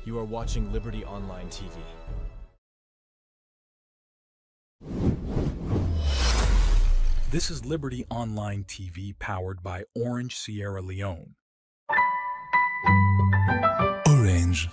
You are watching Liberty Online TV. This is Liberty Online TV powered by Orange Sierra Leone. Orange.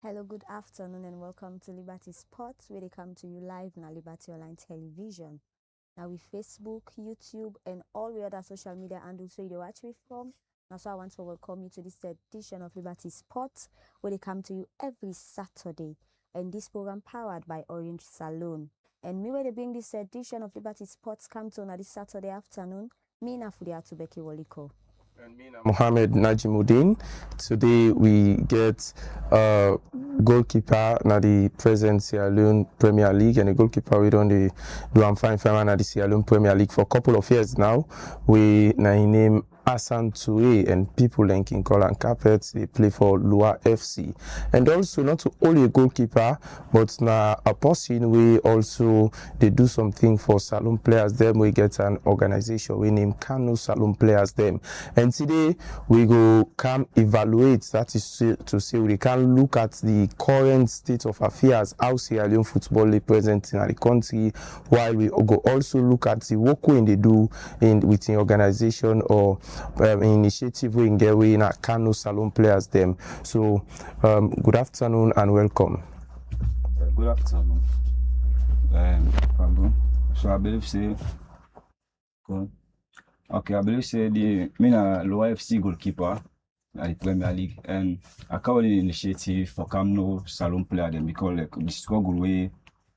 Hello, good afternoon and welcome to Liberty Sports, where they come to you live on Liberty Online Television. Now with Facebook, YouTube and all the other social media handles where you watch me from. Now so I want to welcome you to this edition of Liberty Sports, where they come to you every Saturday. And this program powered by Orange Salon. And me where they bring this edition of Liberty Sports come to on this Saturday afternoon, me na Fudiatu Beki Waliko. And me, Mohammed Najimuddin. Today we get goalkeeper na the present Sierra Leone Premier League, and the goalkeeper we don't do fine na the Sierra Leone Premier League for a couple of years now. We name Hassan Toure, and people like in Colin Carpet, they play for Lua FC. And also not only a goalkeeper, but now a person we also they do something for Salon players. Them we get an organization we name Kano Salon Players them. And today we go come evaluate, that is to say we can look at the current state of affairs, how Sierra Leone football is present in the country, while we go also look at the work we they do within organization or initiative we get in a Kano Salon Players them. So good afternoon and welcome. Good afternoon. Pablo. So I believe say, good. Okay, I believe say me na Lower FC goalkeeper at the Premier League, and I carry the initiative for come no salon player them because like the struggle way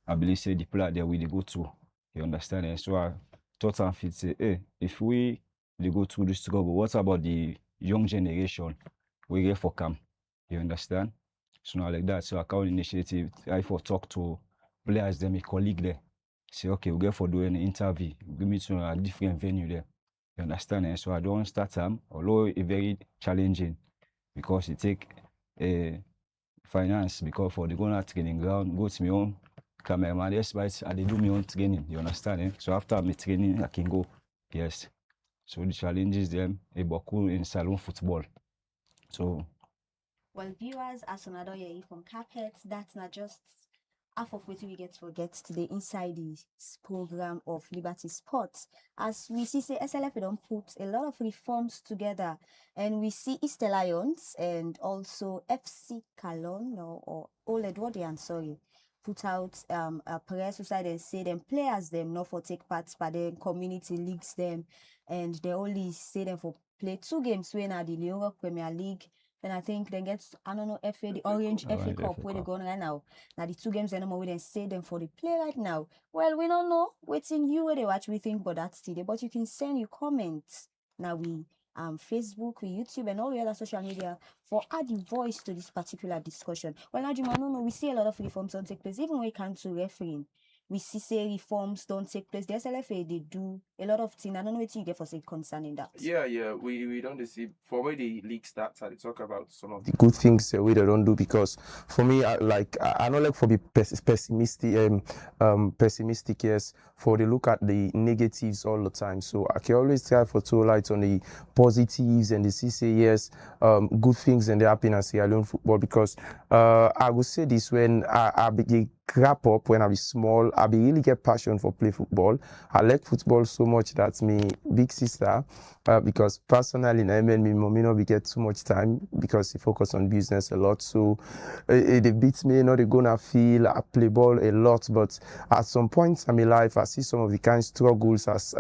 I believe say the player there we they go to. You understand? And so I thought and fit say, hey, if we they go through this struggle, what about the young generation we get for come? You understand? So now like that, so I carry the initiative. I for talk to players them, a colleague there. Say okay, we get for doing an interview. Give me to a different venue there. You understand? And so I don't start them, although it's very challenging because it take finance because for the going out training ground, go to my own cameraman, despite I do my own training. You understand? Eh? So after my training, I can go. Yes. So the challenges them a beaucoup in salon football. So Well, viewers, as another year from Carpet, that's not just half of what we get to forget today inside this program of Liberty Sports. As we see, say SLF don't put a lot of reforms together, and we see East Lions and also FC Cologne or Old Edwardian, sorry, put out a press side and say them players them not for take part but the community leagues them, and they only say them for play 2 games when at the Europe Premier League. And I think they get, I don't know, the Orange FA Cup where they're going right now. Now the 2 games anymore, we then say them for the play right now. Well, we don't know. Waiting you where they watch, we think, but that's today. But you can send your comments. Now we Facebook, we YouTube, and all the other social media for adding voice to this particular discussion. Well, now Juma, no, we see a lot of reforms don't take place, even when it comes to refereeing. We see say reforms don't take place. The SLFA they do a lot of things. I don't know what you get for say concerning that. Yeah, we don't see for where the league starts. I talk about some of the good things we they don't do because for me, I don't like for be pessimistic. Pessimistic, yes. For the look at the negatives all the time. So I can always try for two lights on the positives and the say yes, good things and the happiness here alone football because I would say this when I begin grab up when I was small. I be really get passion for play football. I like football so much that me big sister, because personally, I mean, me mommy not be get too much time because he focus on business a lot. So it beats me. Not gonna feel I play ball a lot, but at some point in my life, I see some of the kind of struggles as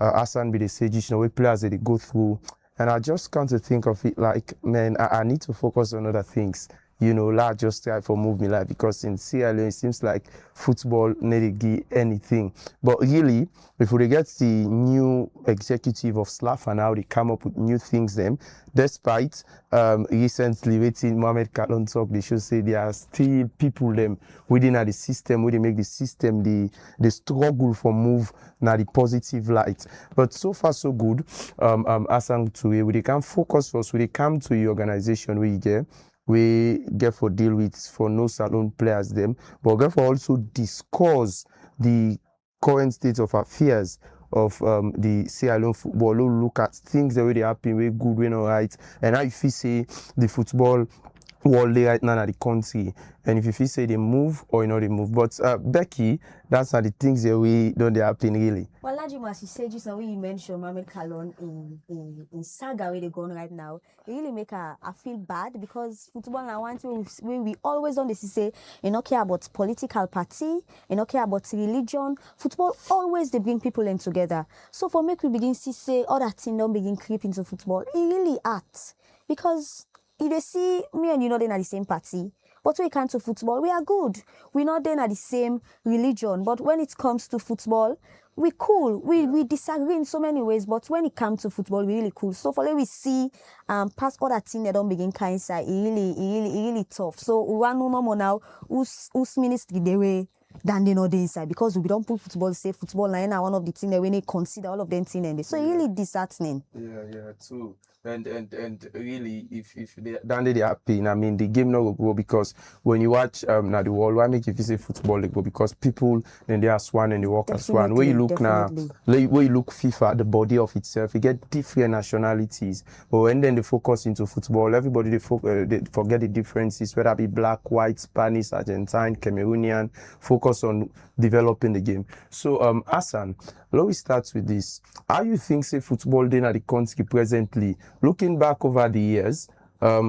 Hassan be the sage, you know, we players that they go through, and I just come to think of it like, man, I need to focus on other things. You know, like just try for move me life because in Sierra Leone it seems like football need to give anything. But really, if we get the new executive of SLAF and how they come up with new things, them despite recently waiting Mohamed Kalon talk, they should say there are still people them within the system where they make the system the struggle for move now the positive light. But so far so good. Asang to they can focus us when they come to your organization where you get. We get for deal with for no salon players them, but get for also discuss the current state of affairs of the Sierra Leone football. Look at things the way they happen, way good, way not right, and how if you say the football world right now in the country, and if you say they move or you know they move. But Becky, that's not the things that we don't happen really. Well, Lajima, as you said just now, when you mentioned Mohamed Kalon in Saga where they're going right now, it really make I feel bad because football now one thing we always on this is say you don't care about political party, you don't care about religion. Football always they bring people in together. So for me, we begin to say other things don't begin creep into football. It really acts because if they see me and you not in the same party. But when it comes to football, we are good. We're not then at the same religion. But when it comes to football, we cool. We disagree in so many ways. But when it comes to football, we really cool. So for like we see past other things that don't begin kind side, it really tough. So we want no more now who's ministry the way than they know the inside because we don't put football, say football now one of the things that we need consider all of them things and so really disheartening. Yeah, too. And really, if they happen, I mean, the game not will go because when you watch now the world, why make if you say football they go because people then they are swan and they walk as swan. Where you look now, where you look FIFA, the body of itself, you get different nationalities. But when then they focus into football, everybody they forget the differences, whether it be black, white, Spanish, Argentine, Cameroonian, focus on developing the game. So Hassan, let me start with this. How you think say football then at the country presently? Looking back over the years,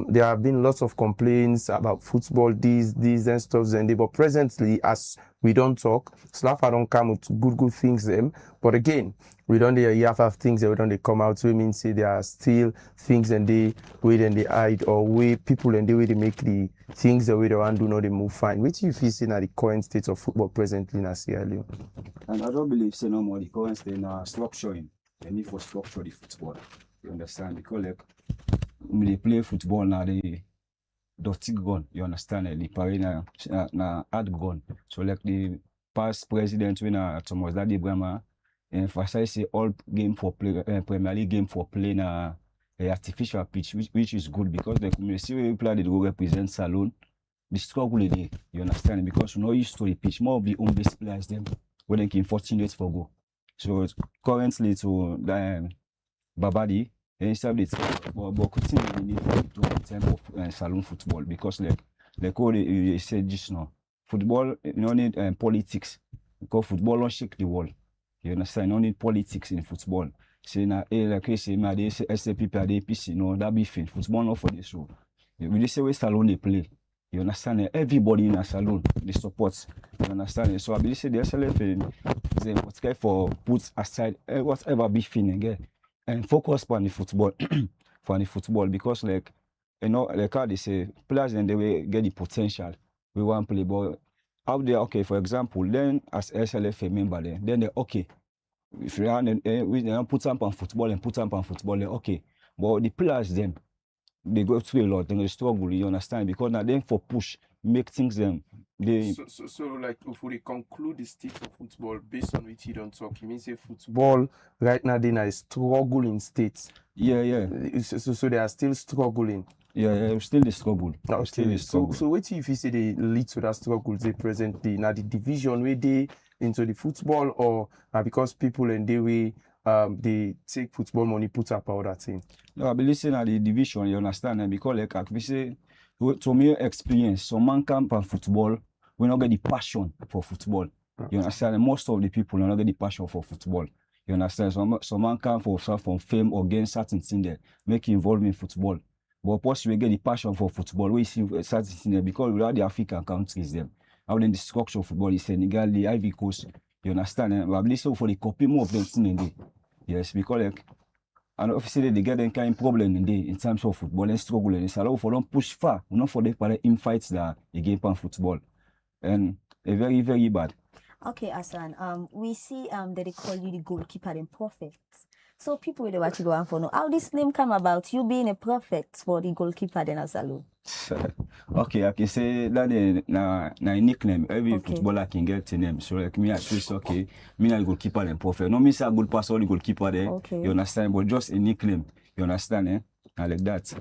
there have been lots of complaints about football, these and stuff, and but presently, as we don't talk, Slafa don't come with good things them. But again, we don't have things that we don't come out. So it means say there are still things and they way then they hide or way people and the way they make the things the way they want do not they move fine. Which you feel in the current state of football presently in Sierra Leone? And I don't believe say no more the current state structuring. The need for structure the football. You understand? Because like when they play football now they dirty gun, you understand? The parade na hard gun. So like the past president when Thomas Daddy Brahma emphasize say all game for play Premier League game for play na artificial pitch, which is good because the community we play they go represent Salone. The struggle is there, you understand? Because you know used to the pitch, more of the home based players them when they can 14 days for go. So currently to Babadi, instead of this, but continue need to in terms of saloon football because like all they said just now, football you don't need politics because football don't shake the world. You understand? You don't need politics in football. Say na like I say, my SAPP and APC, no that be fin. Football not for this show. We just say we salon they play. You understand? Everybody in a salon they support. You understand? So I believe say the SLF they what's for put aside whatever be fin again and focus on the football for the football because like you know like how they say players and they will get the potential we want play but out there okay for example then as SLF member then they okay if you want we put them on football and put them on football then okay but the players then they go through a lot, they struggle, you understand? Because now then for push, make things them. So like if we conclude the state of football based on which you don't talk, you mean say football right now they are struggling states. Yeah. So they are still struggling. Yeah, still the struggle. Okay. Still the struggle. So what if you say they lead to that struggle they presently now the division where they into the football or because people and they way they take football money, put up all that thing. No, I believe saying at the division, you understand, because like we say, to me experience, some man come from football, we not get the passion for football. You understand? Most of the people don't get the passion for football. You understand? Some man come from fame or gain certain thing there, make you involved in football. But once we get the passion for football, we see certain thing there because we are the African countries them. How then the structure of football is Senegal, the Ivory Coast. You understand? But I believe so for the copy more of them thing in there. Yes, because like and obviously they get them kind of problem in terms of football and struggle and it's allowed for them push far, not for them in fights that they game on football. And a very, very bad. Okay, Hassan, we see that they call you the goalkeeper and prophet. So people will watch you go on for know how this name come about, you being a prophet for the goalkeeper then as alone. Okay, I can say that na a nickname. Every footballer can get a name. So like me, I choose okay, me na goalkeeper and prophet. No me say a good pass or the goalkeeper there. Okay. You understand? But just a nickname. You understand? I like that.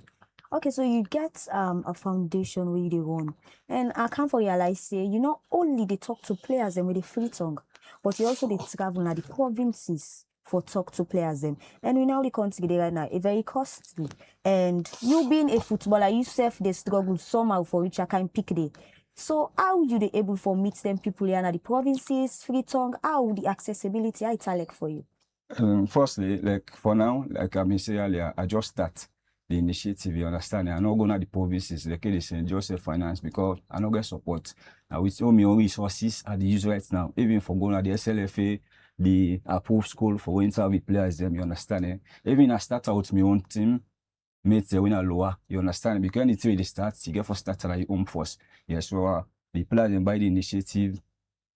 Okay, so you get a foundation where they run. And I can't realize say, you know, only they talk to players and with the free tongue, but you also they travel na the provinces for talk to players them. And we now they come together right now, a very costly. And you being a footballer, you self they struggle somehow for which I can pick day. So how you they able for meet them people here in the provinces, free tongue, how the accessibility I like for you? Firstly, like for now, like I say earlier, I just start the initiative, you understand? I'm not going to the provinces, like they say, Joseph Finance, because I don't get support. With all my own resources at the use right now, even for going to the SLFA, the approved school for winter with players, them, you understand? Even I start out my own team, mates, they win a lower, you understand? Because anything they start, you get for start at your own first. Yeah, so the players them by the initiative.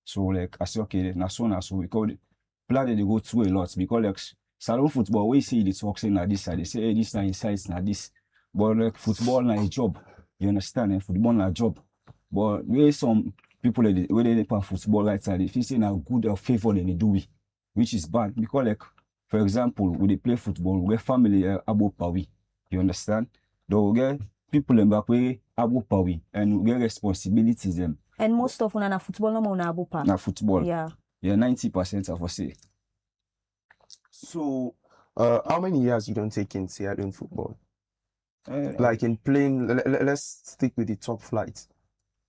So like I say, okay, now so because players they go through a lot because like salon football, we see the talk saying like this side, they say hey, this na insights na this. But like football na a job. You understand? Football na a job. But where some people where they play football right side, if you say na good or favor then they do it, which is bad. Because like for example, when they play football, we get family abo pawi. You understand? Though we get people in back way abo pawi and we get responsibilities them. And most of na football no more na abo pa. Na football. Yeah. Yeah, 90% of us say. So, how many years you don't take in Sierra Leone football? Like in playing, let's stick with the top flight.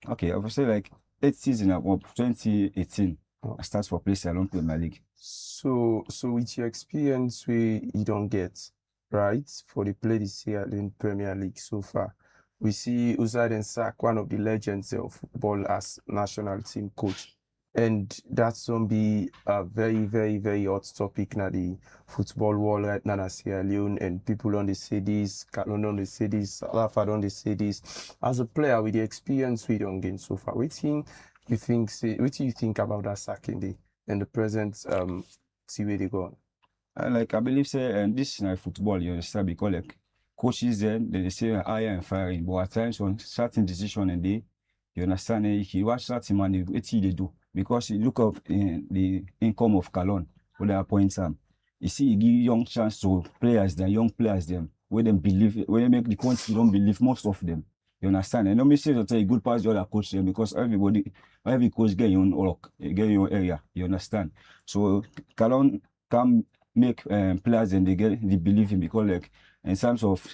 Okay, I would say like 8 seasons of 2018. I start for play Sierra Leone Premier League. So with your experience, you don't get right, for the play this year in Premier League so far. We see Usain Sak, one of the legends of football, as national team coach. And that's going to be a very, very, very hot topic in the football world right now in Sierra Leone. And people on the say this, Calon on the say this, Alafad on the say this. As a player with the experience we don't gain so far, what do you think about that sacking day and the present see where they go? Like I believe say this is not football, you understand, because like coaches then they say hire and firing, but at times when certain decision and they, you understand, if you watch certain man, what they do, because you look up the income of Calon, what they appoint them, you see, you give young chance to players, the young players them, where them believe, where they make the country don't believe most of them. You understand? And no me say that a good pass the other coach them, because every coach get your own work, get your own area. You understand? So Calon can make players and they believe in, because like in terms of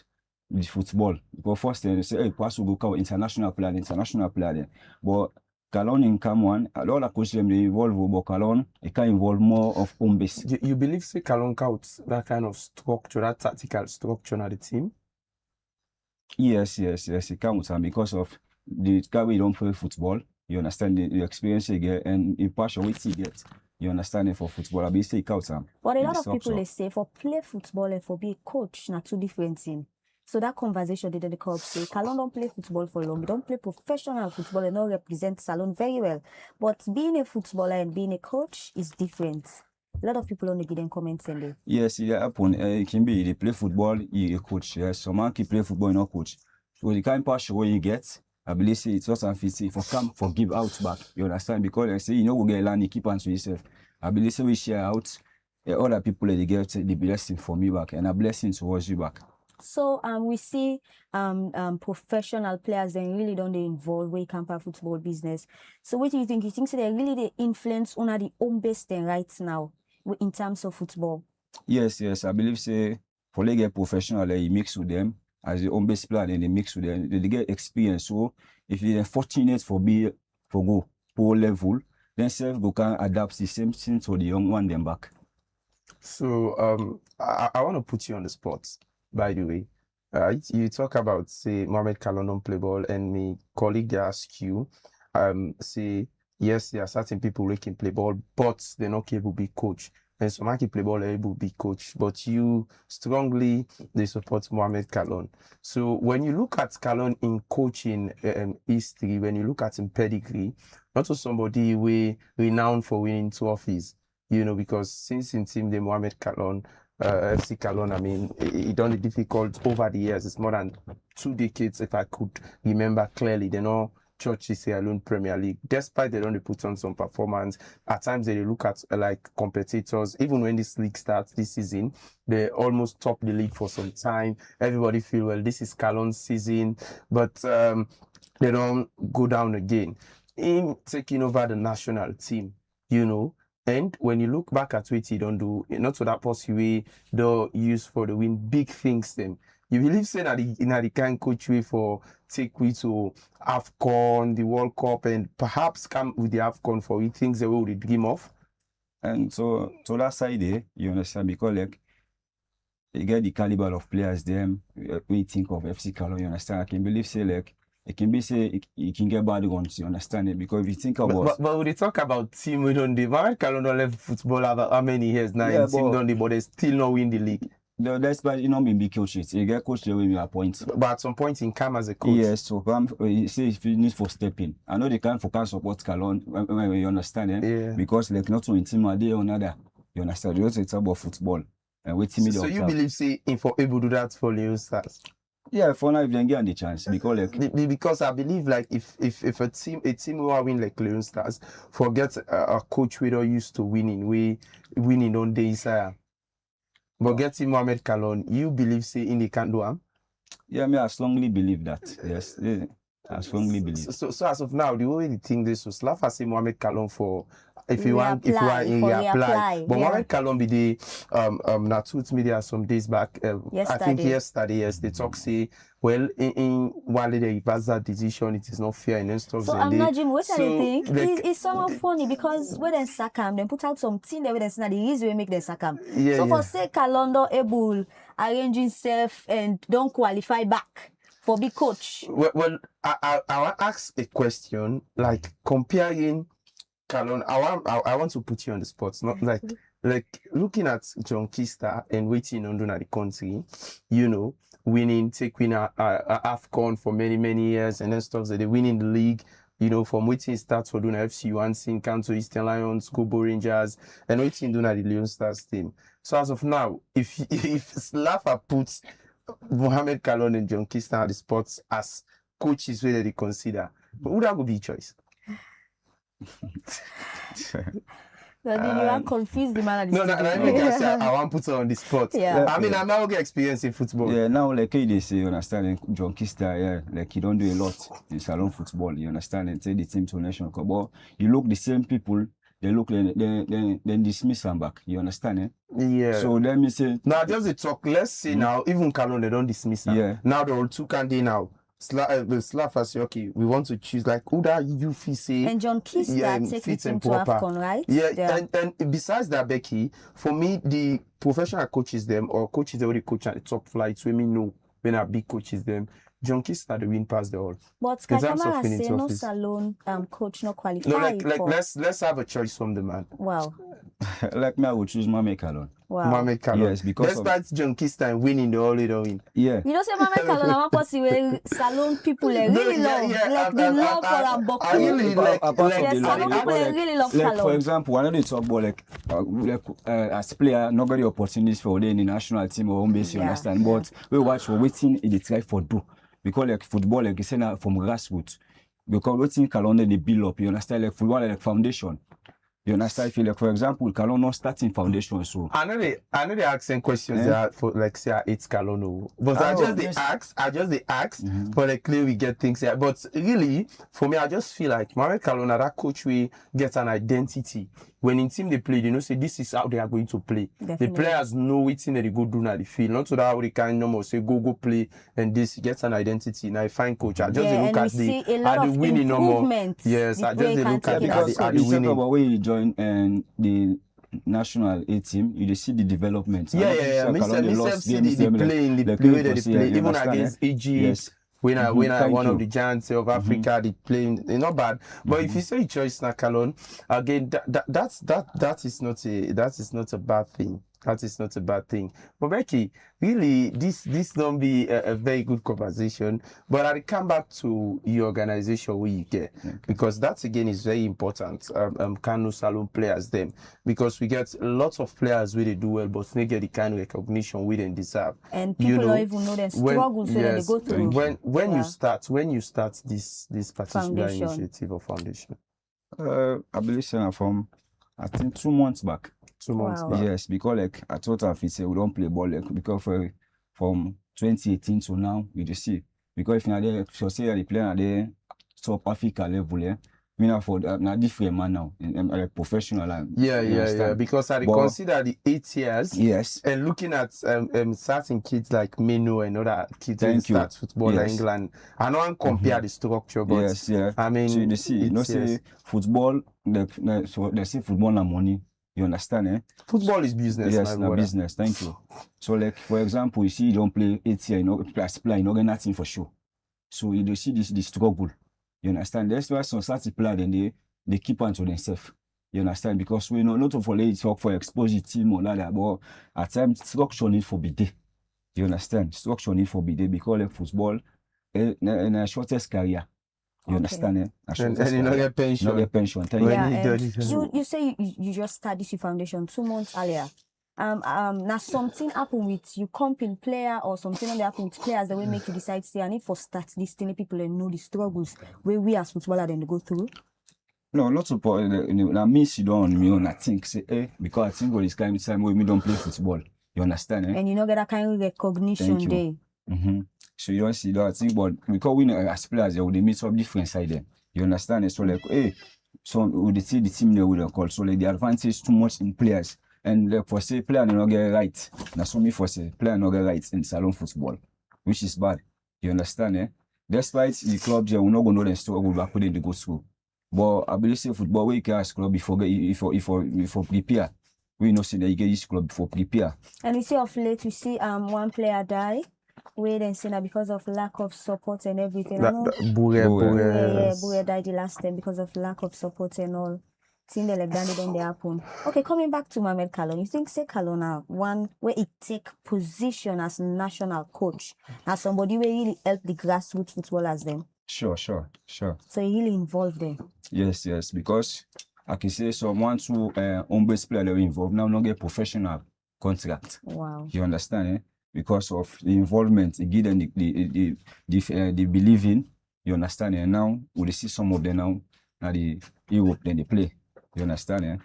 the football, because first they say, hey, pass will go cover international player there. But Calon in Cam one, a lot of coaches them they involve, but Calon it can involve more of home base. You believe say Calon counts that kind of structure, that tactical structure of the team? Yes, it counts, and because of the guy we don't play football, you understand the experience you get and the passion which you get. You understand it for football. I be say it counts. But a lot of people they say for play football and for be a coach, not two different things. So that conversation did the club say Calon don't play football for long. He don't play professional football and not represent Salone very well. But being a footballer and being a coach is different. A lot of people only give them comments in there. Yes, it happen. It can be they play football, you a coach. Yes, some man can play football, not coach. So the kind of passion where you get, I believe say it's just unfit for come for give out back. You understand? Because I say you know we get land, you keep answer yourself. I believe say we share out. Other people they get the blessing for me back and a blessing towards you back. So we see professional players they really don't they involve with camper football business. So what do you think? You think so they really they influence on the home base thing right now in terms of football? Yes. I believe say for they get professional, you mix with them as the home base player, then they mix with them. They get experience. So if you're fortunate for go pro level, then self go can adapt the same thing to the young one them back. So I want to put you on the spot. By the way, you talk about say Mohamed Calon don't play ball, and my colleague they ask you, say yes, there are certain people who can play ball, but they're not capable to be coach. And some can play ball able to be coach, but you strongly they support Mohamed Calon. So when you look at Calon in coaching history, when you look at him pedigree, not to somebody we renowned for winning trophies, you know, because since in team the Mohamed Calon. FC Calon, I mean, it done it difficult over the years. It's more than 2 decades, if I could remember clearly. They know Church is alone Premier League. Despite they don't put on some performance, at times they look at like competitors. Even when this league starts this season, they almost top the league for some time. Everybody feel well, this is Calon's season, but they don't go down again. Him taking over the national team, you know. And when you look back at what he don't do, not to that possible way, they use for the win big things them. You believe say that the kind coach way for take we to AFCON, the World Cup, and perhaps come with the AFCON for things that we would dream of? And so that side there, you understand, because like you get the caliber of players them, we think of FC Calon, you understand. I can believe say like it can be say it can get bad ones, you understand it? Because if you think about but when they talk about team we don't do, Calon don't left football how many years now? Yeah, team don't do, but they still not win the league. That's why you know me big coaches. You get coach the way you appoint. But at some point in come as a coach. Yes, so you say if you need for stepping. I know they can't focus support Calon when you understand it. Yeah. Because like not to intimidate or another. You understand? You also talk about football. And wait So you believe say if for able to do that for Leon Stars? Yeah, for now if they get the chance because I believe like if a team who are win like Leon Stars forget a coach we don't used to winning on days but getting Mohamed Calon, you believe say in the can do am? Yeah, I strongly believe that. Yes, I strongly believe. So as of now, the way the thing this was laugh I say Mohamed Calon for if you want reapply. But yeah. Mohamed Kalon be the Natut Media some days back. I think yesterday, yes, they talk say, well, in while they reverse that decision, it is not fair and stuff. So I'm not Jim. What do you think? It's somehow funny because when they sack him, they put out something evidence that the easy way make them sack him. Yeah, so for say Kalondo able arrange himself and don't qualify back for big coach. Well, I want to ask a question like comparing Kalon. I want to put you on the spot, not like looking at John Kista and waiting on the country, you know, winning AFCON for many years and then stuff. So they winning the league, you know, from waiting starts for Duna FC, Wansin, Kanto, Eastern Lions, Kobo Rangers, and waiting Duna the Leon Stars team. So as of now, if Slafa puts Mohamed Kalon and John Kista at the spots as coaches where they consider, would that be a choice? So then you are confused the man at the I want to put her on the spot. Yeah. I mean, I'm not getting experience in football. Yeah, now like they say, you understand, John Kista, yeah, like he don't do a lot in salon football, you understand, and take the team to national cup. But you look the same people, they look like then dismiss them back, you understand, eh? Yeah. So let me say now just the talk, let's say now, even Kalon, they don't dismiss them. Yeah. Now they're all two candy now. Slafa say, okay, we want to choose like who that you feel say and John Kista take the team to AFCON, right? Yeah. And besides that, Becky, for me, the professional coaches them or coaches that already coach at the top flights, when me know when our big coaches them, John Kista the win past the all. But Kamara say no salon coach no qualified. No, like let's have a choice from the man. Wow. like me, I would choose Mohamed Kalon. Wow. Mohamed Kalon. Yes, because despite John Kista winning the all win. Yeah. You know, say Mohamed Kalon, I'm possible salon people really love, like the love for a book. I really like salon people really love Kalon. For example, when they talk about as player, not got the opportunities for the national team or home base, you understand. But we watch for waiting in the try for do because like football, like you say now from grassroots, because waiting Kalon they build up, you understand, like football like foundation. You understand? If you like, for example, Kalon not starting foundation, so I know they asking questions that for like say it's Kalon, but I just they ask, but like clearly we get things here. But really, for me, I just feel like Mohamed Kalon, that coach we get an identity. When in team they play, you know, say this is how they are going to play. Definitely. The players know what thing that they go do now the field. Not so that how they can no more say go play and this gets an identity. Now I find coach. I just look at the winning number. Yes, I just look at the winning. About when you join the national A team, you see the development. Yeah. Me see the play that they play, even against Egypt. Yes. When I one of the giants of Africa, they playing, not bad. But if you say choice na Kalon, again, that is not a bad thing. That is not a bad thing. But Becky, really, this don't be a very good conversation. But I come back to your organization where you get, because that again is very important. Kano Salon players them, because we get lots of players where they do well, but they get the kind of recognition we didn't deserve. And people don't even know the struggles they go through. When you start this particular initiative or foundation, I believe from I think 2 months back. 2 months back. Yes, because like I thought if it's we don't play ball like because from 2018 to now we just see because if you are so say the player are there South Africa level, yeah. Me now for na different man now in like professional and yeah. Because I consider the 8 years. Yes. And looking at certain kids like Meno and other kids who start football in England, I don't compare the structure, but I mean, so you see, you know, say football, so they say football na money. You understand, eh? Football is business. Yes, no business. Thank you. So, like for example, you see, you don't play 8 years, you know, plus play, you don't get nothing for sure. So you don't see the struggle. You understand? That's why some certain players then they keep on to themselves. You understand? Because we know not of all it's work for exposure team or like that, but at times structure need for be there. You understand? Structure need for be there because like football in a shortest career. You understand? And you don't get pension. Not get pension. You say you just started your foundation 2 months earlier. Now something happen with you comping player or something on the happen with players that will make you decide say I need for start this thing people and know the struggles where we as footballers then go through. No, lots of people now me sit down on me and I think say because I think all this kind of time we don't play football. You understand? And you know get that kind of recognition there. So you don't see that thing, but because we know as players, they meet up different side then. You understand? So like, So we dey see the team there with them call. So like the advantage too much in players. And like for say player no get right. That's what me for say player no get right in salon football, which is bad. You understand, eh? Despite the club there, we not gonna know them struggle back when they go school. But I believe say football where you can ask club before prepare. We know say that you get this club before prepare. And you see of late, you see one player die. Wait and see now because of lack of support and everything. Bouye died the last time because of lack of support and all. Seeing the like that then they happen. Okay, coming back to Mohamed Kallon, you think say Kallon now one where it take position as national coach, as somebody where really help the grassroots footballers them? Sure. So he really involved them. Yes, because I can say someone who home based player they involved now not get professional contract. Wow. You understand, eh? Because of the involvement, it give them the believe in. You understand, and now we see some of them now the Europe then they play. You understand, eh?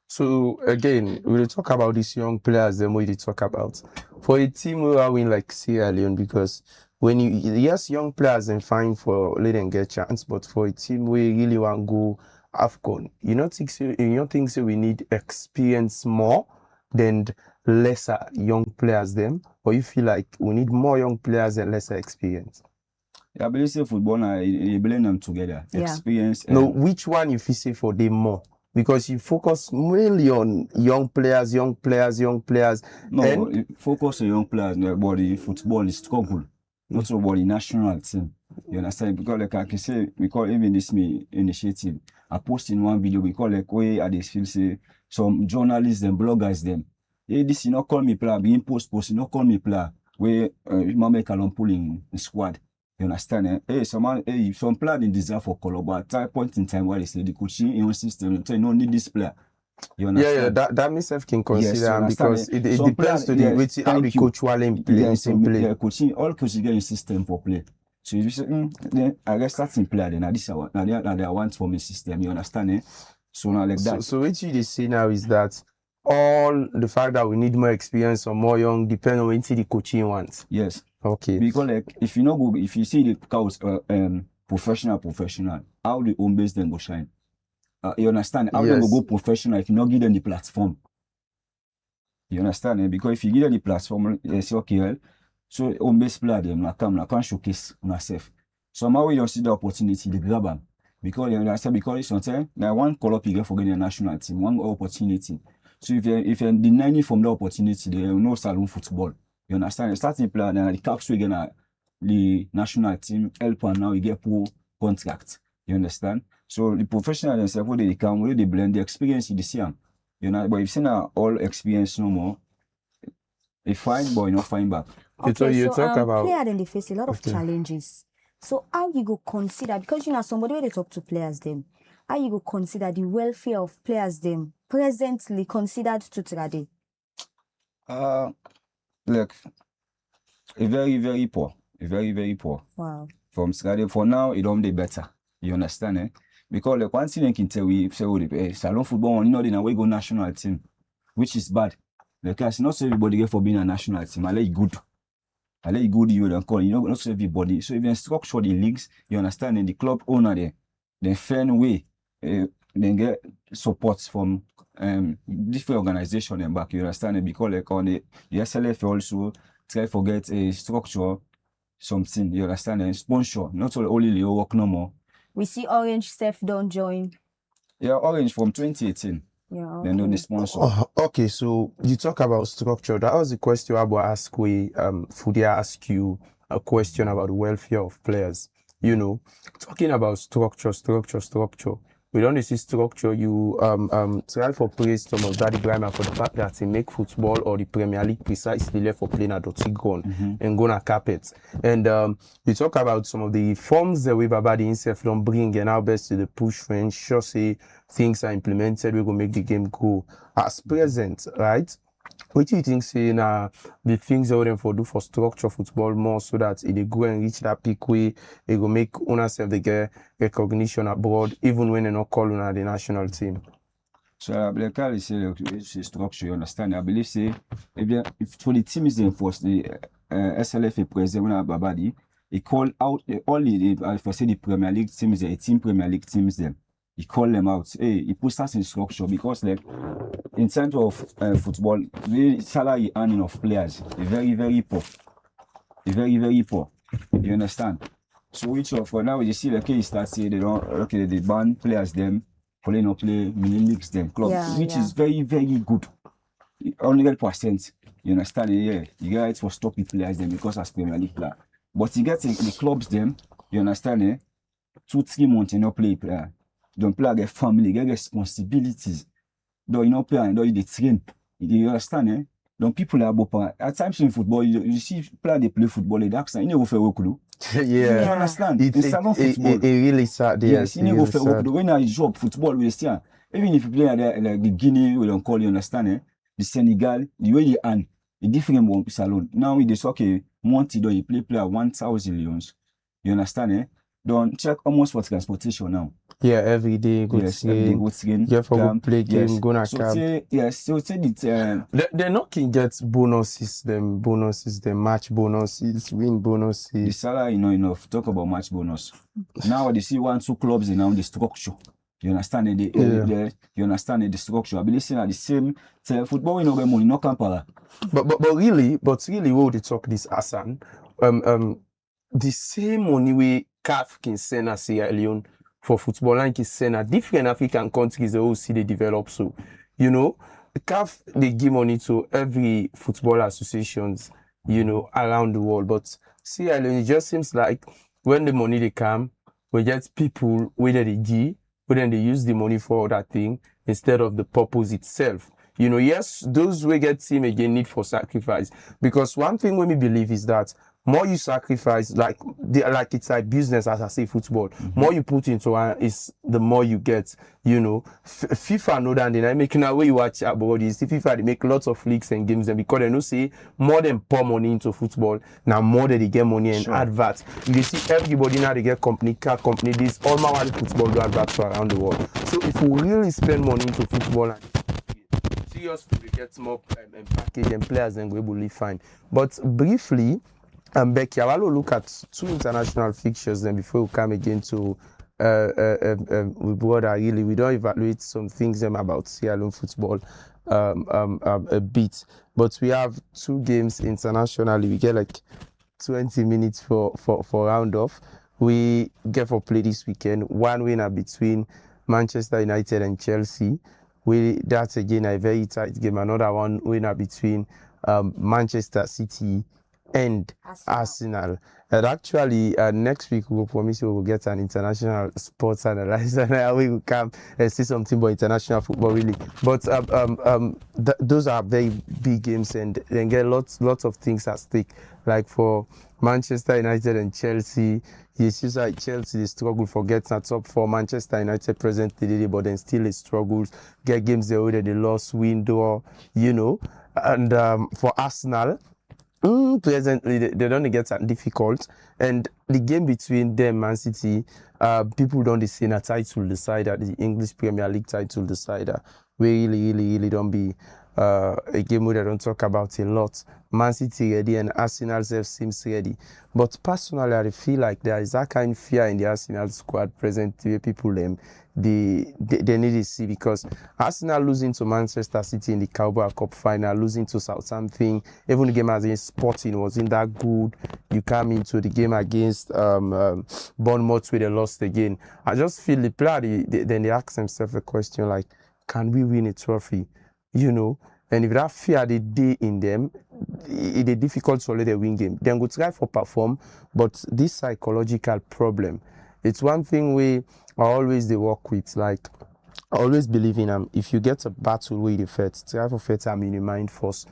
So again, we talk about these young players, then we talk about for a team who are win like Sierra Leone, because when yes, young players and fine for let them get chance, but for a team we really want to go AFCON, you don't think so we need experience more than lesser young players them, or you feel like we need more young players and lesser experience? Yeah, I believe say football now you blend them together. Yeah. Experience. No, which one you feel say for them more? Because you focus mainly on young players. No, and focus on young players. But the football is struggle. Not about the national team. You understand? Because like I can say, we call even this initiative. I post in one video, we call like way at this field say some journalists and bloggers them. Hey, this you not call me player, being post, you not call me player. Where Mohamed Kallon pulling the squad. You understand? Eh? Hey, some player they deserve for color, but at that point in time where they say the coaching in your system, you don't need this player. You understand? Yeah, that myself can consider, yes, because it depends to the way how the coach will play. Yeah, coaching, all coaches get a system for play. So if you say, then I guess starting player, then this now they want for me system. You understand? Eh? So now like that. So what you say now is that all the fact that we need more experience or more young depend on what the coaching wants. Yes. Okay. Because like if you see the cows professional, how the home base then go shine. You understand? How they go professional if you not give them the platform. You understand? Eh? Because if you give them the platform, they say okay, well, so home base player them na can showcase yourself. Somehow we don't see the opportunity, they grab them. Because you understand, because sometimes now one call up you get for getting a national team, one opportunity. So if you're denying from the opportunity, there no salon football. You understand? Starting player, then the caps we get the national team help and now you get pro contract. You understand? So the professional themselves, they come, they blend the experience in the same. You know, but if you say now all experience no more, a fine boy, not fine back. Okay, so you talk about player then they face a lot of challenges. So how you go consider, because you know somebody when they talk to players them, how you go consider the welfare of players them presently considered to today? Look, a very poor. Very poor. Wow. From Strade, for now, it don't be better. You understand, eh? Because like one thing I can tell we say, salon football, you know, they now we go national team, which is bad. Like I say, not so everybody get for being a national team. I like good. You don't call. You know, not so everybody. So if you structure the leagues, you understand, and the club owner they find way, then get support from different organizations and back. You understand, because like on the SLF also try to get a structure, something. You understand, and sponsor. Not only Leo work no more. We see Orange Steph don't join. Yeah, Orange from 2018. Yeah, okay. They know the sponsor. Okay, so you talk about structure. That was the question I will ask. Fudia ask you a question about the welfare of players. You know, talking about structure. We don't see structure. You try for praise some of Daddy Grimer for the fact that he make football or the Premier League precisely left for playing a dirty gun and gonna carpet. And you talk about some of the forms that we Babadi himself don't bring and how best to the push for ensure say things are implemented, we gonna make the game go as present, right? What do you think say the things that we for do for structure football more so that it go and reach that peak way, it go make owners they get recognition abroad even when they not call on the national team? So I believe Carly say structure, you understand? I believe say if for the team is enforced, the SLFA president Babadi, he call out all the for say the Premier League teams, the 18 Premier League teams them. he call them out. Hey, he puts us in structure because like in terms of football, the salary earning of players is very, very poor. It's very, very poor. You understand? So which of now you see the case start saying they ban players them, play no play mini leagues them clubs, which is very, very good. 100%. You understand? Yeah, you guys for stopping players them because as Premier League player. But you get in the clubs them, you understand? 2-3 months you not play player. Don't play get family, get responsibilities. Don't you know play and don't you train. You understand? Don't people are both at times in football you see player they play football they ask you never fair work. Yeah. You understand? It's salon football. It really sad. Yes, you never fair work. When I job football we see even if you play like the Guinea we don't call you understand? The Senegal, the way you earn, the different one salon. Now we just okay, monthly you play player 1,000 millions. You understand? Don't check almost for transportation now. Yeah, every day go train. Yeah, for go play game, go na so cab. So say it. They're not can get bonuses, them match bonuses, win bonuses. The salary not enough. Talk about match bonus. Now they see 1-2 clubs in now the structure. You understand you understand the structure. I believe saying at the same football we no get money, no compara. But really, what they talk this Hassan, the same money we CAF can send us Sierra Leone for football and can send a different African countries they all see they develop. So, you know, CAF they give money to every football associations, you know, around the world. But Sierra Leone, it just seems like when the money they come, we get people whether they give, but then they use the money for that thing instead of the purpose itself. You know, yes, those we get team again need for sacrifice. Because one thing we believe is that more you sacrifice, like it's like business, as I say, football. More you put into it, is the more you get. You know, FIFA know that they're making a way you watch about this. FIFA they make lots of leagues and games, and because they know say more than pour money into football, now more than they get money and adverts. You see everybody now they get car company this all my football do adverts around the world. So if we really spend money into football and seriously we get more package and players then we will be fine. But briefly. Becky, I will look at 2 international fixtures then before we come again to with what I really we don't evaluate some things about Sierra Leone football a bit. But we have 2 games internationally. We get like 20 minutes for round off. We get for play this weekend. One winner between Manchester United and Chelsea. That's again a very tight game. Another one winner between Manchester City and Arsenal. And actually, next week we will promise we will get an international sports analyzer and we will come and see something about international football really. But those are very big games and then get lots of things at stake. Like for Manchester United and Chelsea, it seems like Chelsea they struggle for getting a top 4. Manchester United presently, but then still it struggles. Get games they already lost, window, you know. And for Arsenal. Presently, they don't get that difficult, and the game between them and City, people don't see a title decider, the English Premier League title decider. We really don't be a game where they don't talk about a lot. Man City ready and Arsenal seems ready, but personally, I feel like there is that kind of fear in the Arsenal squad presently. People they need to see because Arsenal losing to Manchester City in the Carabao Cup final, losing to Southampton, even the game against Sporting wasn't that good. You come into the game against Bournemouth where they lost again. I just feel the player, then they ask themselves a question like, can we win a trophy? You know, and if that fear they day in them, it is difficult to let them win game. Then go try for perform, but this psychological problem, it's one thing we always they work with. Like I always believe in them. If you get a battle where you fight, try for fight in your mind first.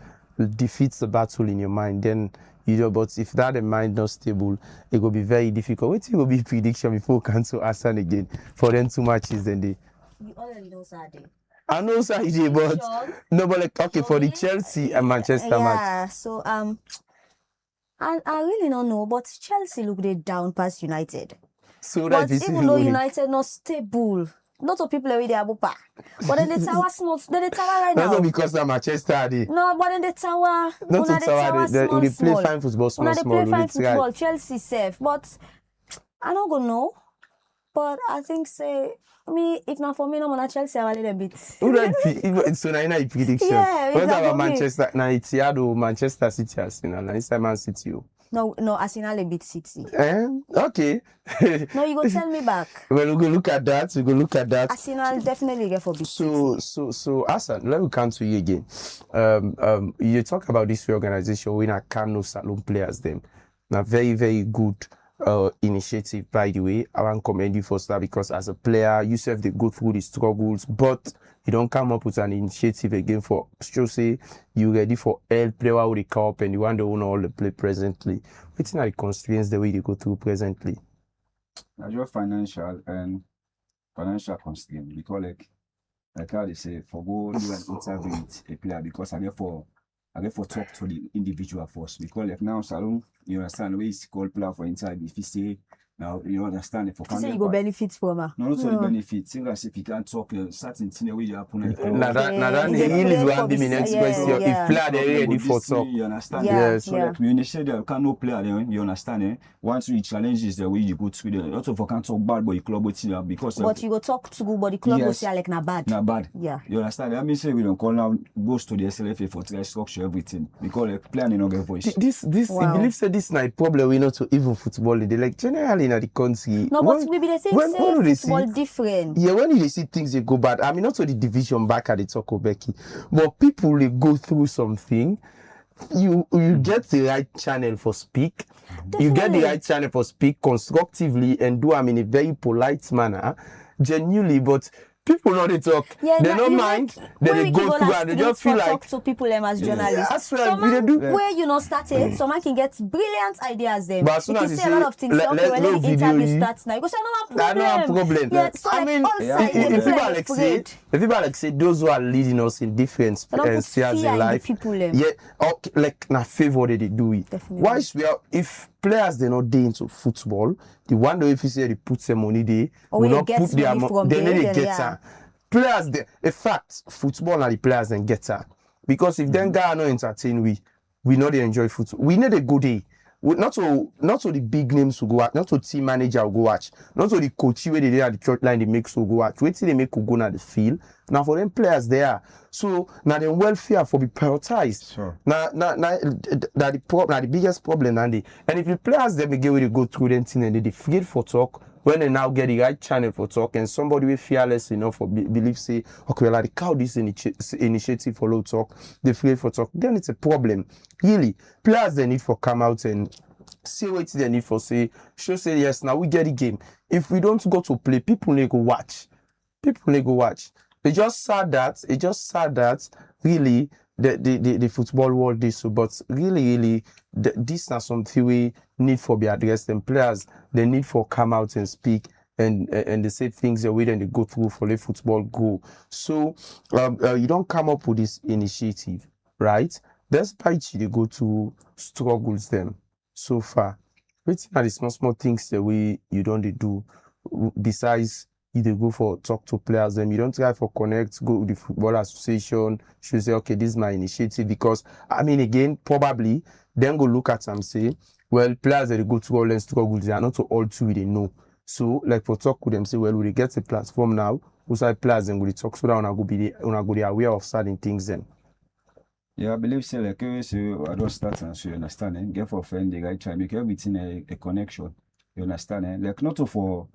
Defeats the battle in your mind, then you know. But if that the mind not stable, it will be very difficult. What will be prediction before we cancel Arsenal again for them 2 matches? Then they. You already know Saturday. I know Saturday, but no, but like okay for the Chelsea and Manchester match. Yeah, so I really don't know, but Chelsea look they down past United. So but even though United not stable, lots of people already have but then the tower small, the tower right now. Not because of Manchester. No, but then the tower. Not the tower. They play fine football, small. They play fine football. Chelsea safe, but I don't go know. But I think say me, if not for me, no man Chelsea have a little bit. Who don't so now in a prediction? Yeah, What if not about for me. Manchester? Now it's Manchester City, Arsenal, now it's Man City. No, Arsenal a bit City. Okay. No, you go tell me back. Well, we go look at that. Arsenal definitely get for big. So, Hassan, let me come to you again. You talk about this reorganization when I can no Salon players them. Now, very, very good initiative, by the way. I want to commend you for that because as a player, you self they go through the struggles, but you don't come up with an initiative again for still say you ready for help player with the cup and you want to own all the play presently. What's are the constraints the way they go through presently? I just financial constraint because like how they say for go do an interview with a player because I get for talk to the individual first because like now Salon, you understand the way it's called player for interview. If you say now you understand it for You say you go benefit from her. no, not only benefits. Think as if you can't talk certain thing the way you happen. Now that really is one be my next question. If player they ready for talk, you understand? Yeah, So like when you say there can no player then you understand eh? Once you challenge is the way you go through there. Lots of can't talk bad but you club with you because But you go talk to good, but the club will say like na bad. not bad. Yeah. You understand? I mean say we don't call now goes to the SLFA for try structure everything because like player no get voice. this Wow. I believe say this na a problem we know to even football. They like generally in the country. No, but maybe they say when they football see- different. Yeah, when you see things they go bad, I mean, not to the division back at the Toko Becky, but people they go through something. You get the right channel for speak. You get the Definitely. right channel for speak constructively and do in a very polite manner, genuinely. But people know they talk. Yeah, they na- don't you mind. make- Then when they we go keep on through as and they students just feel for like. talk to people as journalists. That's why Some we man, do. where you not started, some man can get brilliant ideas then. But as soon you as can you say a lot say, of things. let- Okay, let well, no let the video interview you- starts now. You go say, I no don't have problem. problem. Yeah, so I like, mean, all yeah, sides, they if feel people like like say, afraid. if people like say those who are leading us in different They don't put spheres fear in in the life, people, them. yeah, okay, like na favor they do it. Definitely. Why we are if players they're not day into football, the one day if you say they put some money there, Or will they not get put their money from they there, need then to get yeah. her. Players they in fact football are the players and get her. Because if them guys are not entertain we know they enjoy football. We need a good day. Not to the big names who go watch, not to team manager who go watch, not to the coach where they dey at the church line they make so go watch. Wait till they make who go na the field. Now for them players there. So now the welfare for be prioritized. Sure. Now the biggest problem and if the players them get where they go through them thing and they afraid for talk when they now get the right channel for talk and somebody will fearless enough for believe say okay well like how this initiative follow talk they afraid for talk then it's a problem really players they need for come out and see what they need for say show say yes now we get the game if we don't go to play people need go watch it's just sad that really the football world is so but really this is something we need for be addressed and players they need for come out and speak and they say things the way then they go through for the football go so you don't come up with this initiative right despite you they go to struggles them so far which are the small things the way you don't they do besides you dey go for talk to players them you don't try for connect go with the football association should say okay this is my initiative because I mean again probably then go look at and say well players that they go through all them struggles they are not to all two they know so like for talk with them say well we get a platform now outside players then we talk so that una go be aware of certain things then. Yeah, I believe say like so I don't start and so you understand and get for friend the right time make everything a connection. You understand like not to for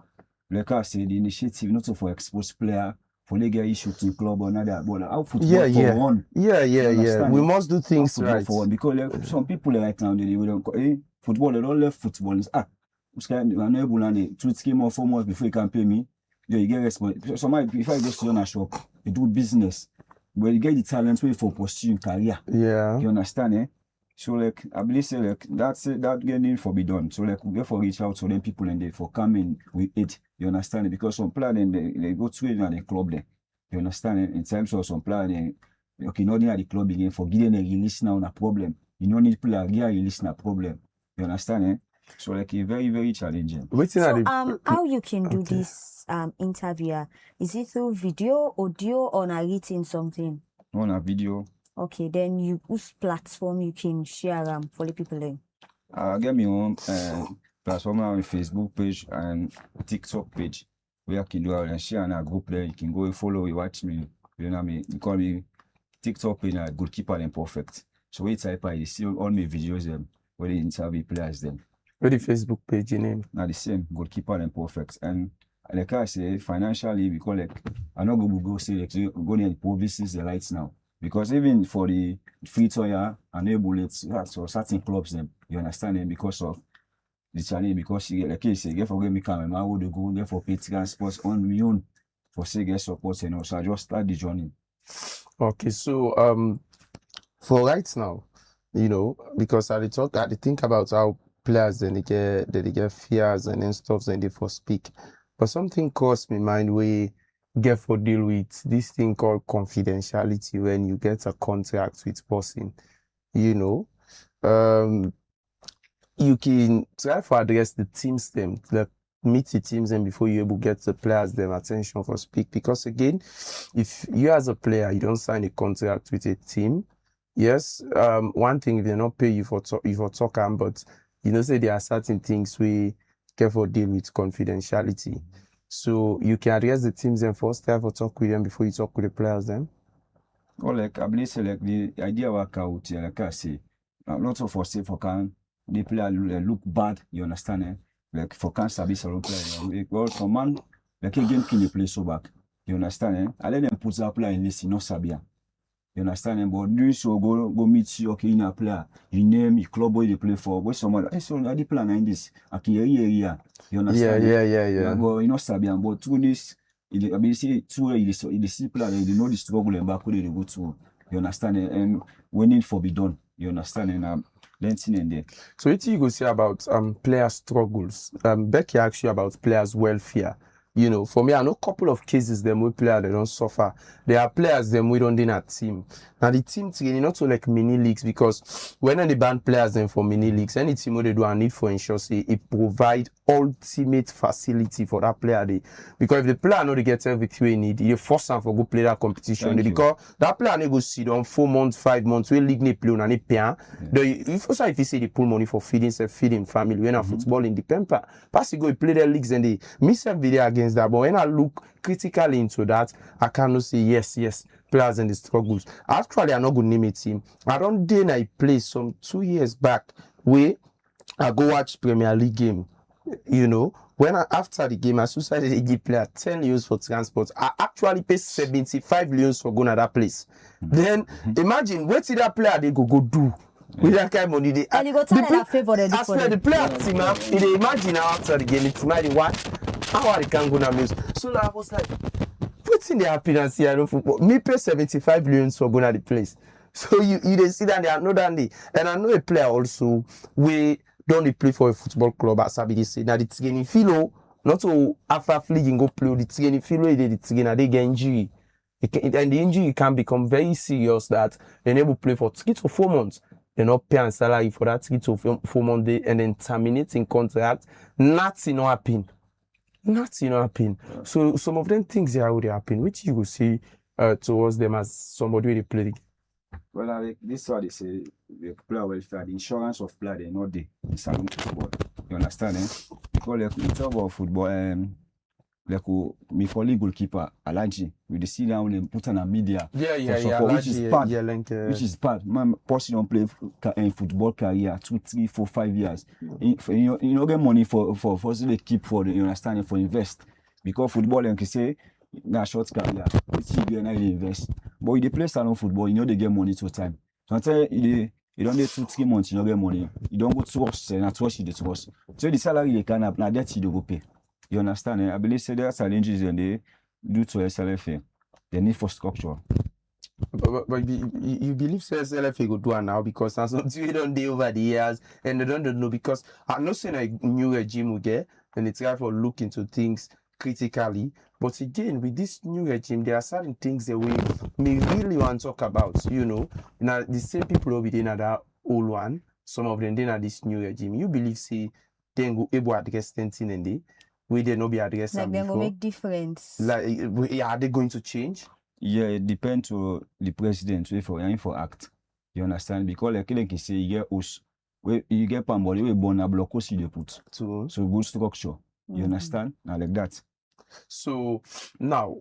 like I say the initiative not to for expose player for legal issue to club or another but how football for one. Yeah. We must do things Football right. for one because like, some people right now they don't football they don't left football is I'm not able to 2 scheme or 4 months before you can pay me. Yeah, you get response. So if I just run a shop, you do business. But you get the talent way for pursuing career. Yeah. You understand, So like I believe say like that getting for be done. So like we get for reach out to them people and they for coming with it. You understand Because some player then they go to it and they club there. You understand In terms of some player then okay, not near the club again for getting a release now a problem. You don't need player get a release na problem. You understand So like it's very, very challenging. So how you can do this interview? Is it through video, audio, or na written something? On a video. Okay, then you whose platform you can share for the people then? I get me on platform on Facebook page and TikTok page. where I can do and share in a group there. You can go follow, you watch me. You know what I mean? You call me TikTok in a goalkeeper and perfect. So we type you see all my videos them where they interview players them. Where the Facebook page your name? Now the same goalkeeper and perfect. And like I say, financially, because like I'm not going to go say like go there and improve this is the lights now. Because even for the free toya and bullets, so certain clubs them, you understand them because of the challenge, because you like you say, get for me come I would go get for Patreon sports on my own for say get support, you know. So I just start the journey. Okay, so for right now, you know, because I think about how players then they get fears and then stuff and they for speak. But something crossed my mind we get for deal with this thing called confidentiality when you get a contract with person, you know. You can try to address the teams them, like meet the teams them before you able get the players them attention for speak. Because again, if you as a player you don't sign a contract with a team, yes, one thing if they not pay you for talking, but you know say there are certain things we careful deal with confidentiality. So you can address the teams then first, have a talk with them before you talk with the players then. Or like I believe say like the idea work out here, like I say, not for say for can the player look bad, you understand eh? Like for can sabi solo player. Well some man like a game can play so back. You understand eh? I let them put that player in list, no sabia. You understand? But do so go meet you, okay, in a player. You name your club where you play for. But someone, so I did plan in this. Okay, yeah. You understand? Yeah. But you know, Sabian, but through this, I mean, see, through the see player, they know the struggle and back where they go to. You understand? And when it for be done, you understand? And learning and there. So what you go say about player struggles? Becky asked you about players' welfare. You know, for me, I know a couple of cases them we players they don't suffer. There are players them we don't in a team. Now the team training not so like mini leagues, because when they ban players them for mini leagues, any team what they do a need for ensure say it provide ultimate facility for that player they, because if the player not get everything he need, you force them for go play that competition. Because that player they go sit on 4 months, 5 months, we league they play on any pay. If also if you say they pull money for feeding family, when a football independent, pass you go play their leagues and they miss every day against that. But when I look critically into that, I cannot say yes, players and the struggles. Actually, I'm not going to name a team. I don't dare I play some 2 years back where I go watch Premier League game. You know, when after the game, I decided to give player 10 euros for transport. I actually pay 75 euros for going to that place. Then imagine what did that player they go do. With that kind of money, they and you go tell them favor they do for the player team. They imagine how after the game, it's mighty what how they can go na music. So I was like, what's in the happiness here in football? Me pay 75 million for going to the place. So you they see that they are not done it. And I know a player also we don't play for a football club as Sabi say. Now the training filo not to after league go play the training filo they get injury. And the injury can become very serious that they never play for 3 to 4 months. They not pay and salary for that 3 to 4 months and then terminating contract. Nothing happen. So some of them things they already happen, which you will see towards them as somebody they play. Well, like, this is what they say, the player welfare, the insurance of player, they not there in salon football. You understand, eh? Because like, we talk about football, like my colleague goalkeeper Alaji, we dey see down and put on a media. Which is bad. Man, person don't play in football career 2, 3, 4, 5 years. You don't get money for the keep for the, you understand, for invest. Because football, like you say, na short career. It's easier now you invest. But if they play salon football, you know they get money to time. Sometimes you don't get 2, 3 months, you don't get money. You don't go to us, and that's what you do to us. So the salary they can have, now that's you go pay. You understand? I believe say there are challenges and they due to SLFA. They need for structure. But you believe SLFA go do it now because that's something we don't do over the years and they don't know, because I'm not saying a new regime will get and they try for look into things critically. But again, with this new regime, there are certain things that we may really want to talk about. You know, now the same people will be in that old one. Some of them in this new regime. You believe say they go able to address things in the we they not be addressed like they're before. Gonna make difference. Like, are they going to change? Yeah, it depends on the president for act. You understand? Because like you say, you get us, you get somebody we born a block aussi they put. So good structure. You understand? Now like that. So now,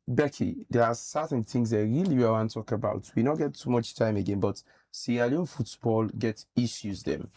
Becky, there are certain things that really we want to talk about. We don't get too much time again, but Sierra Leone football gets issues them.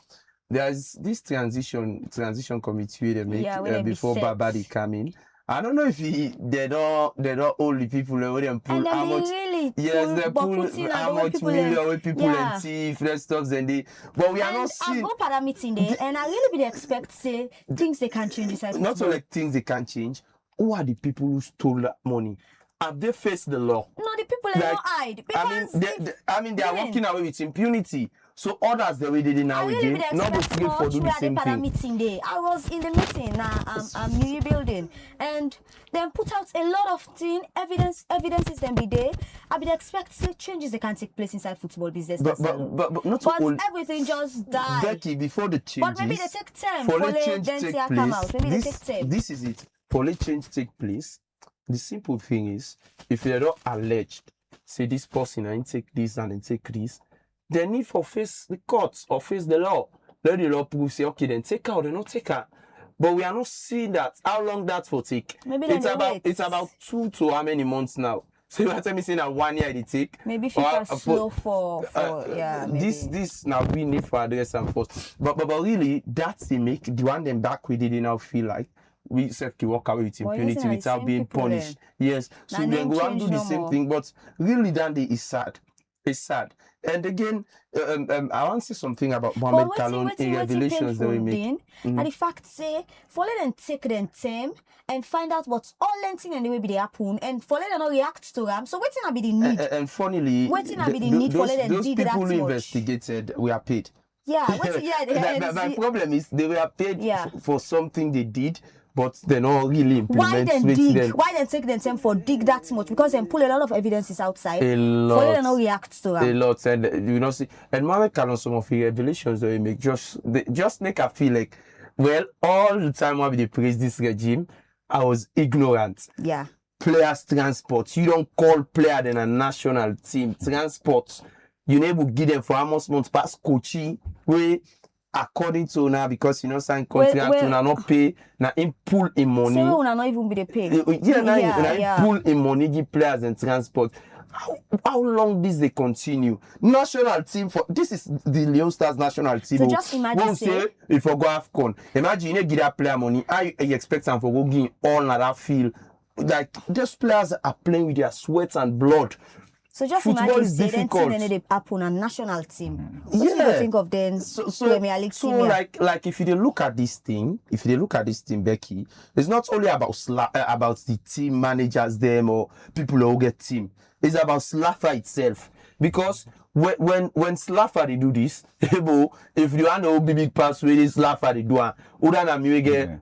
There's this transition committee where they make Yeah, where they be before set. Babadi come in. I don't know if they don't all the people where them pull And then how they much. really Yes, they but pull put in and how the way much people million where people yeah. and thief, that stuff, and they. But we are And not I seeing. go para meeting there, and I really be expect say things they can change inside Not football. only like things they can change. Who are the people who stole that money? Have they faced the law? No, the people they Like, don't hide because they are Yeah. walking away with impunity. So others the way they did now I really again, be not be expect free for much do the where they same para thing. meeting there. I was in the meeting now, new building, and then put out a lot of thing evidences then be there. I be expect say changes they can take place inside football business. But not But all. everything just died. Becky, before the changes, But maybe they take time for for the the change take Dentia place. come out. Maybe they take time. This is it. For the change take place, the simple thing is, if they're not alleged, say this person and take this and then take this, they need for face the courts or face the law. Let the law prove say okay, then take out, they not take out. But we are not seeing that. How long that for take? Maybe then they wait. It's about 2 to how many months now? So you are telling me saying that 1 year it take? Maybe Or, FIFA slow for yeah. Maybe. This now we need for address and force. But really that's they make the one them back we did now feel like we have to walk away with But impunity isn't it the without same being people punished. Yes. So Now then name we want to change do the no same more. thing, but really that day is sad. It's sad. And again, I want to say something about Mohamed Kalon in revelations that we make. And the fact say, for let them take them time and find out what's all lenting and the way be they happen and for let them not react to them. So what's gonna be the need? And funnily, Wetin na be the need for let them those dig people that who much? investigated were paid. Yeah, My problem is they were paid Yeah. for something they did, but they not really why implement then with dig? them. Why then take them time for dig that much? Because then pull a lot of evidences outside. A For let them not lot. react to A them. lot, and you know, see, and Mohamed Kalon, some of the revelations that he make just make her feel like, well, all the time when they praise this regime, I was ignorant. Yeah. Players transport. You don't call player than a national team transport. You never give them for almost months past coaching where according to now because you know sign contract well- to now not pay now in pull in money. So we will not even be the pay. Yeah, pull in money give players and transport. How long this they continue? National team for this is the Leon Stars national team. So just imagine Won't say- say if I go AFCON, imagine you give that player money. I expect them for go give all na that field. Like those players are playing with their sweat and blood. So just Football imagine is say then difficult. they happen on national team. What do you think of then Premier League so team? Yeah. like if you look at this thing, Becky, it's not only about about the team managers them or people who get team. It's about Slafa itself because when Slafa they do this, if you want to be big pass with this Slafa they do,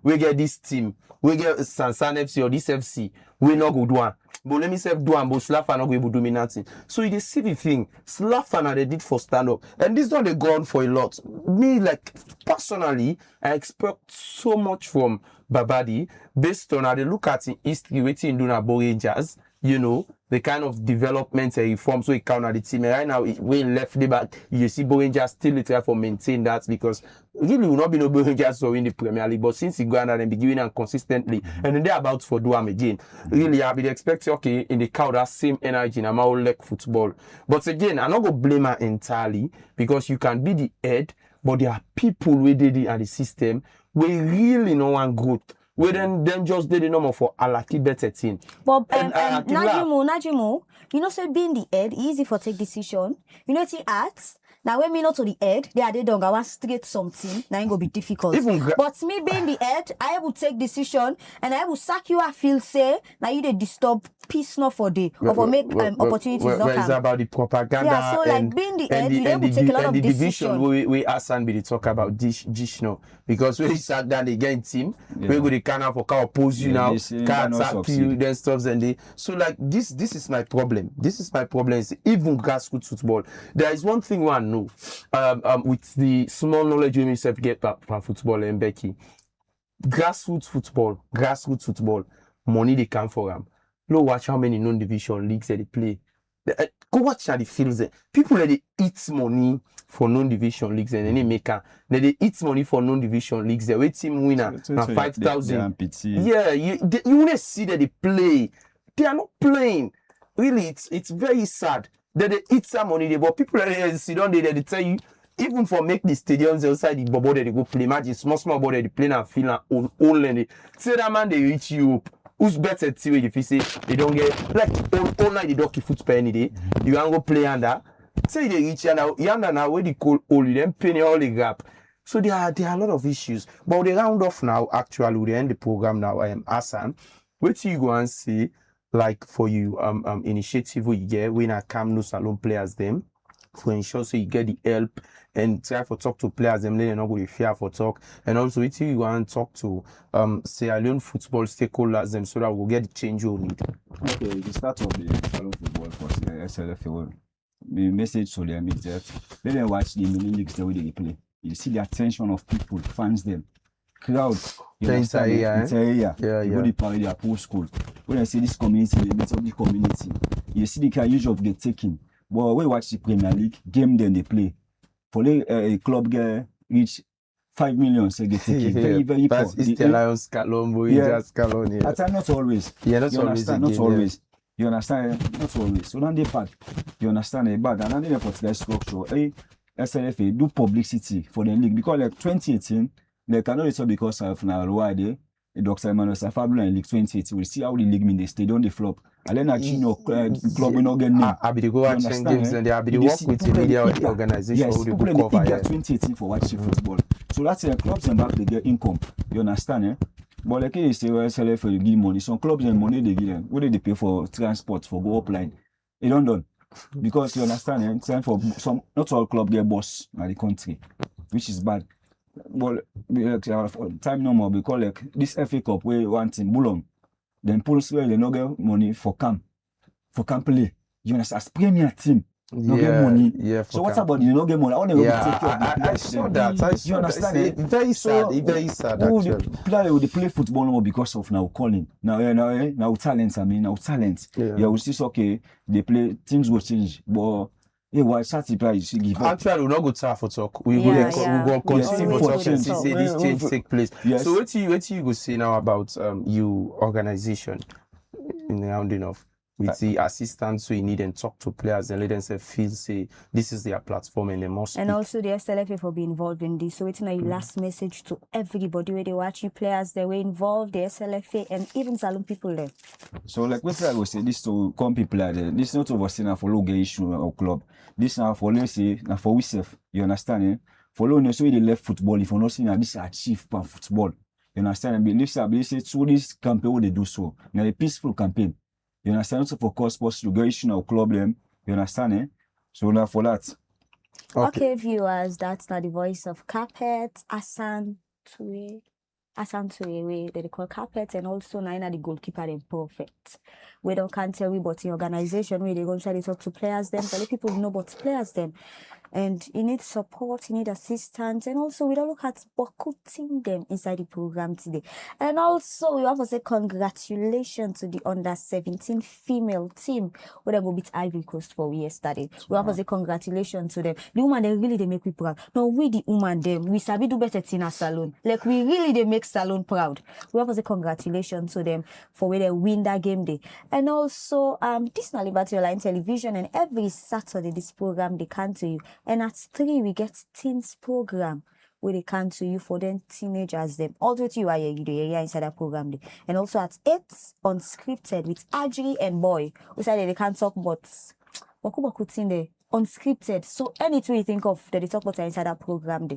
we get this team, we get Sansan FC or this FC, we not go do one. But let me say do and but Slafa not go able to do nothing. So you see the thing, Slafa now they did for stand up, and this one they gone for a lot. Me like personally, I expect so much from Babadi based on how they look at in history waiting doing about Rangers, you know, the kind of development and reform so it count at the team. And right now, we left the back. You see, Rangers still try for maintain that because really will not be no Rangers so in the Premier League. But since he go and then be giving them consistently, and then they're about for do them again. Really, I'll be expecting okay in the count that same energy in a more like football. But again, I'm not gonna blame her entirely because you can be the head, but there are people who did it at the system we really no one growth. We then just did the number for Alaki better team. But And Alaki laugh. Najimu, you know, say being the head, easy for take decision. You know, see arts. Now when me not to the head, they are they don't go straight something. Now it go be difficult. But me being the head, I will take decision and I will sack you. I feel say now you they disturb peace not for day or for make opportunities not Where is come. about the propaganda? Yeah, so like being the head, you able to take a lot of the division decision. we Hassan be talk about dish now because when you sat down again team, we go the canal for can oppose you now, can attack you, then stuff and they. So like this is my problem. This is my problem. It's even grassroots football. There is one thing one know. With the small knowledge you yourself get from football and Becky, grassroots football, money they come for them. Look, watch how many non-division leagues they play. Go watch at the fields there. People that they eat money for non-division leagues and then they make they eat money for non-division leagues. They wait team winner now 5,000. Yeah, you want to see that they play. They are not playing. Really, it's very sad that they eat some money there, but people that they sit down there, they tell you, even for make the stadiums outside the bubble that they go play match, small ball that they play and feel on only. Say that man they reach you up. Who's better to if you say they don't get like all night they don't keep football any day. You can go play under. Say they reach yonder now where they call all them penny all the gap. So there are a lot of issues. But they round off now actually we end the program now. Hassan, wait till you go and see like for you initiative you get when I come no salon players them for ensure so you get the help and try for talk to players them they're not going to fear for talk and also if you want to talk to Sierra Leone football stakeholders them so that we'll get the change you need. Okay, the start of the Salon football for the SLFA, the message to them is that let them watch the mini leagues the way they play. You see the attention of people, fans them, crowd. The entire area. Yeah. You go to party at post school. When I see this community, they meet up the community. You see the kind of get taken. But when you watch the Premier League, game then they play. For a club get reach 5 million, so get taken. Very, very poor. That's Eastern Lions, Colombo, Scaloni. At times, not always. Yeah, not you always. Understand? Not always. You understand? Not always. So then they bad. You understand? Bad. And then they put their structure. SLFA do publicity for the league because like 2018, they cannot do because of now why they Dr. Emmanuel Safabula in League 2018. We see how the league mean they stay on the flop. And then actually club will not get name. I be the go watching games and they have to work with the media organization. Yes, people they pick their 2018 for watching football. So that's the clubs and back they get income. You understand? But like they say, SLFA you give money. Some clubs and money they give them. What do they pay for transport for go upline? They don't done. Because you understand, time for some not all club get boss in the country, which is bad. But time no more because like this FA Cup we want in Boulogne, then Pulse where they no get money for camp play. You understand? As premier team, no get money. Yeah. So what about you no get money? I want to go take care of the I saw that. You understand? Very sad. Very sad. Actually, they play football no more because of now calling. Now talents. Now talent. Yeah, we see okay. They play things will change, but. Why price you give actually, we're not good for talk. We go continue for talk and see this change take place. Yes. So what you go say now about you organization in the rounding off with the assistants so you need and talk to players and let them say this is their platform and they must speak. And also the SLFA for being involved in this. So it's my last message to everybody where they watch you players, they were involved, the SLFA and even Salon people there. So like what I will say, this to come people are there. This is not overseen now for logo issue or club. This now for let's say now for we safe. You understand? For low so they left football if you're not seeing this achieve for football. You understand? But this through this campaign they do so. Now a peaceful campaign. You understand? So for cause sports to go issue or club them. You understand? So now for that. Okay, viewers, that's now the voice of Carpet, Hassan Touye, where they call Carpet, and also Naina the goalkeeper and perfect. We don't can't tell we but the organization where they go try to talk to players them, so let people know about players them. And you need support, you need assistance, and also we don't look at putting them inside the program today. And also we want to say congratulations to the under-17 female team where they go beat Ivory Coast for yesterday. We want to say congratulations to them. The woman they make me proud. No, we the woman them we sabi do better in a salon. Like we really they make salon proud. We want to say congratulations to them for where they win that game day. And also this is Liberty Online Television, and every Saturday this program they come to you. And at 3, we get teens program where they come to you for them teenagers them. All the way to you are here inside that program. And also at 8, unscripted with Adri and Boy. We said they can't talk about unscripted. So anything you think of that they talk about inside that program.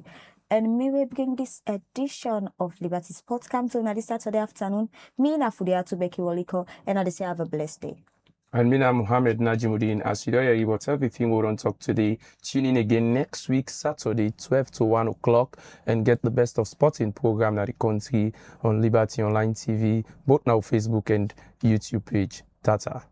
And may we bring this edition of Liberty Sports Camp to this Saturday afternoon. Me na Fudia to Becky Waliko, and I say have a blessed day. And Mina Muhammad Najimuddin, as you know, about everything we don't talk today. Tune in again next week, Saturday, 12 to 1 o'clock, and get the best of sporting program that the country on Liberty Online TV, both now Facebook and YouTube page. Tata.